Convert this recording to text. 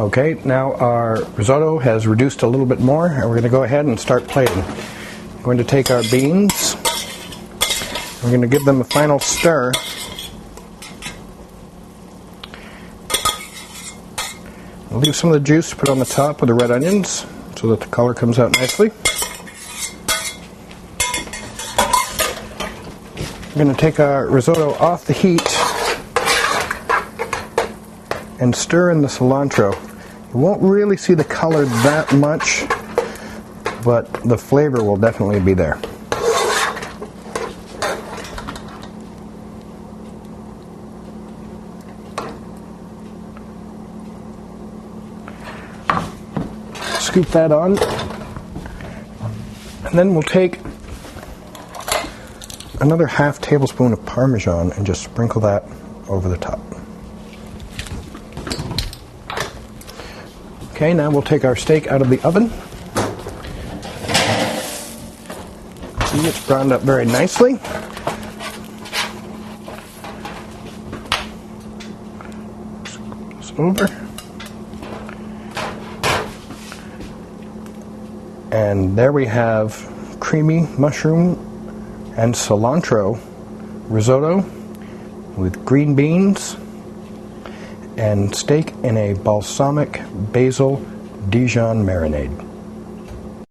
Okay, now our risotto has reduced a little bit more, and we're going to go ahead and start plating. We're going to take our beans, we're going to give them a final stir. We'll leave some of the juice to put on the top with the red onions so that the color comes out nicely. We're going to take our risotto off the heat and stir in the cilantro. You won't really see the color that much, but the flavor will definitely be there. Scoop that on, and then we'll take another half tablespoon of Parmesan and just sprinkle that over the top. Okay, now we'll take our steak out of the oven. See, it's browned up very nicely. Scoop this over. And there we have creamy mushroom and cilantro risotto with green beans and steak in a balsamic basil Dijon marinade.